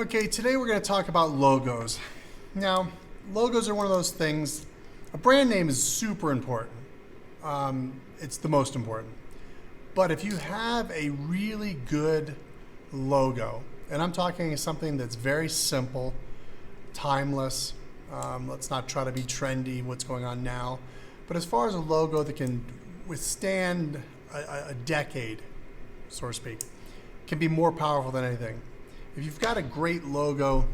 Okay, today we're going to talk about logos. Now, logos are one of those things, a brand name is super important. It's the most important. But if you have a really good logo, and I'm talking something that's very simple, timeless, let's not try to be trendy, what's going on now, but as far as a logo that can withstand a decade, so to speak, can be more powerful than anything. If you've got a great logo,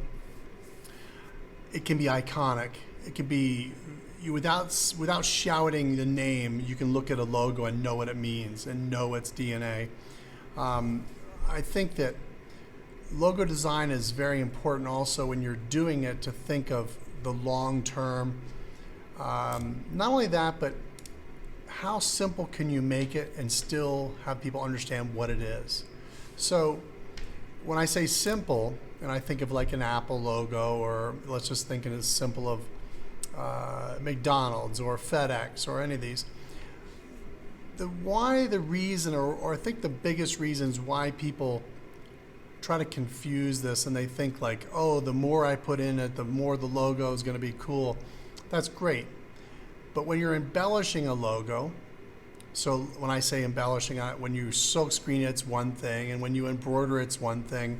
it can be iconic. It can be, without shouting the name, you can look at a logo and know what it means and know its DNA. I think that logo design is very important also when you're doing it, to think of the long term. Not only that, but how simple can you make it and still have people understand what it is? So when I say simple, and I think of like an Apple logo, or let's just think it as simple of McDonald's or FedEx or any of these, the reason, or I think the biggest reasons why people try to confuse this, and they think like, oh, the more I put in it, the more the logo is going to be cool. That's great. But when you're embellishing a logo, so when I say embellishing, when you silkscreen it's one thing, and when you embroider it's one thing,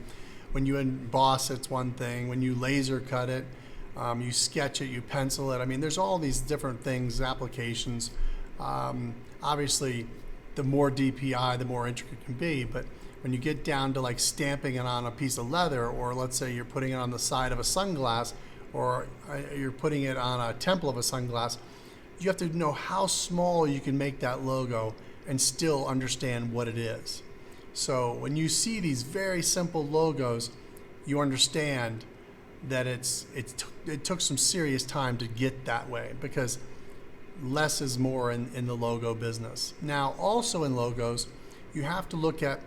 when you emboss it's one thing, when you laser cut it, you sketch it, you pencil it. I mean, there's all these different things, applications. Obviously, the more DPI, the more intricate it can be, but when you get down to like stamping it on a piece of leather, or let's say you're putting it on the side of a sunglass, or you're putting it on a temple of a sunglass, you have to know how small you can make that logo and still understand what it is. So when you see these very simple logos, you understand that it took some serious time to get that way, because less is more in the logo business. Now, also in logos, you have to look at,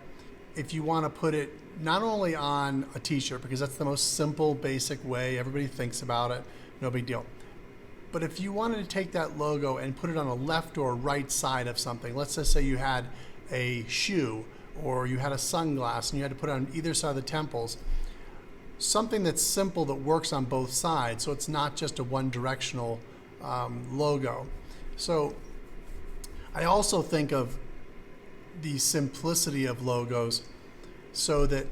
if you want to put it not only on a t-shirt, because that's the most simple, basic way, everybody thinks about it, no big deal. But if you wanted to take that logo and put it on a left or right side of something, let's just say you had a shoe or you had a sunglass and you had to put it on either side of the temples, something that's simple that works on both sides, so it's not just a one-directional logo. So I also think of the simplicity of logos, so that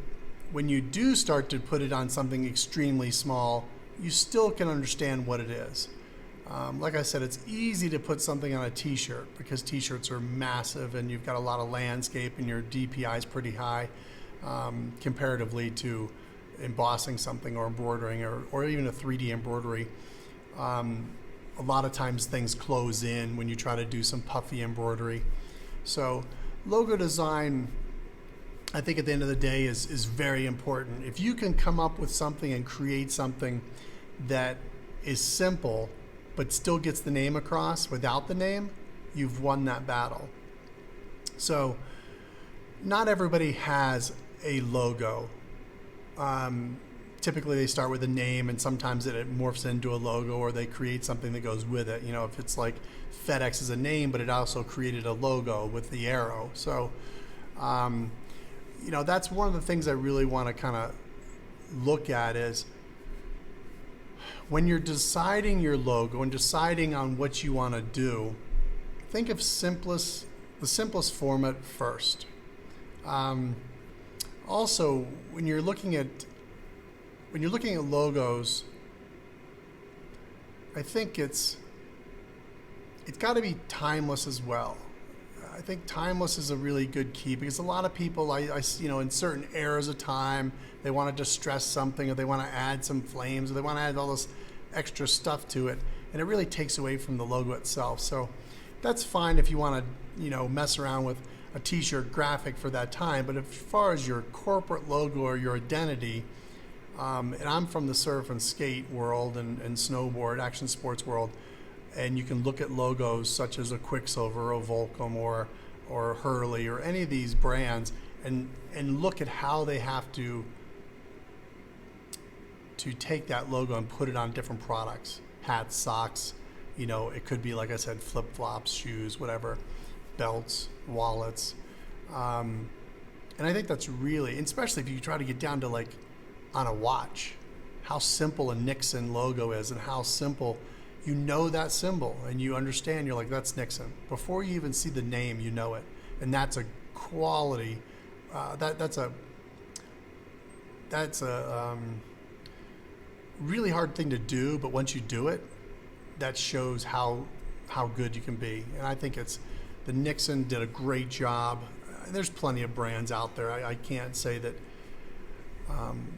when you do start to put it on something extremely small, you still can understand what it is. Like I said, it's easy to put something on a t-shirt because t-shirts are massive and you've got a lot of landscape and your DPI is pretty high comparatively to embossing something or embroidering, or even a 3D embroidery. A lot of times things close in when you try to do some puffy embroidery. So logo design, I think at the end of the day, is very important. If you can come up with something and create something that is simple but still gets the name across without the name, you've won that battle. So not everybody has a logo. Typically they start with a name, and sometimes it morphs into a logo, or they create something that goes with it. You know, if it's like FedEx is a name, but it also created a logo with the arrow. So, you know, that's one of the things I really want to kind of look at, is when you're deciding your logo and deciding on what you want to do, think of the simplest format first. Also, when you're looking at logos, I think it's got to be timeless as well. I think timeless is a really good key, because a lot of people, I you know, in certain eras of time, they want to distress something, or they want to add some flames, or they want to add all this extra stuff to it, and it really takes away from the logo itself. So that's fine if you want to, you know, mess around with a t-shirt graphic for that time. But as far as your corporate logo or your identity, and I'm from the surf and skate world and snowboard, action sports world, and you can look at logos such as a Quicksilver or Volcom or Hurley or any of these brands, and look at how they have to take that logo and put it on different products, hats, socks, you know, it could be, like I said, flip-flops, shoes, whatever, belts, wallets. And I think that's really, especially if you try to get down to like on a watch, how simple a Nixon logo is and how simple, you know that symbol and you understand, you're like, that's Nixon. Before you even see the name, you know it. And that's a quality, that's a really hard thing to do, but once you do it, that shows how good you can be. And I think the Nixon did a great job. There's plenty of brands out there. I can't say that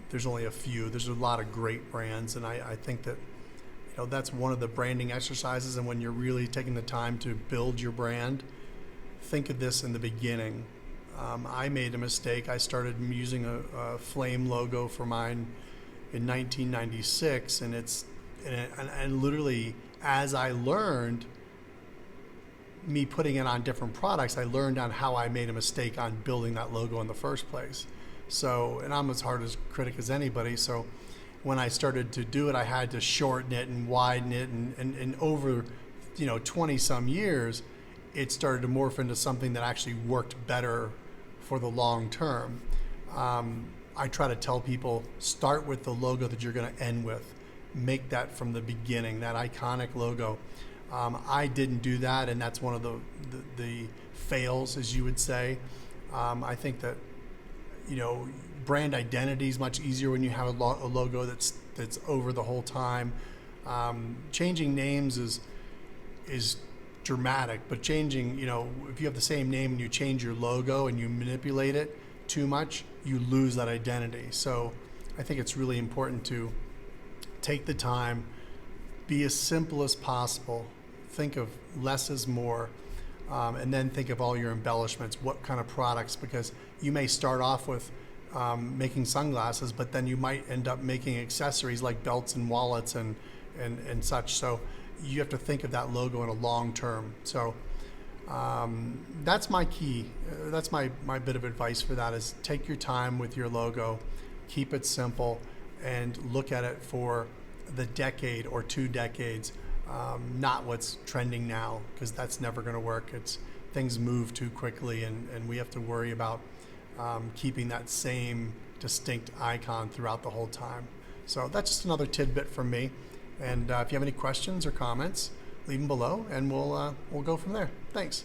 there's only a few. There's a lot of great brands, and I think that that's one of the branding exercises. And when you're really taking the time to build your brand, think of this in the beginning. I made a mistake. I started using a flame logo for mine in 1996, and literally as I learned, me putting it on different products, I learned on how I made a mistake on building that logo in the first place. So, and I'm as hard as critic as anybody. So when I started to do it, I had to shorten it and widen it, and over 20 some years, it started to morph into something that actually worked better for the long term. I try to tell people, start with the logo that you're going to end with. Make that from the beginning, that iconic logo. I didn't do that, and that's one of the fails, as you would say. I think that brand identity is much easier when you have a logo that's over the whole time. Changing names is dramatic, but changing, if you have the same name and you change your logo and you manipulate it too much, you lose that identity. So I think it's really important to take the time, be as simple as possible, think of less is more, and then think of all your embellishments, what kind of products, because you may start off with making sunglasses, but then you might end up making accessories like belts and wallets and such. So you have to think of that logo in a long term. So that's my key. That's my bit of advice for that, is take your time with your logo, keep it simple, and look at it for the decade or 2 decades, not what's trending now, because that's never going to work. Things move too quickly, and we have to worry about keeping that same distinct icon throughout the whole time. So that's just another tidbit from me. And if you have any questions or comments, leave them below, and we'll go from there. Thanks.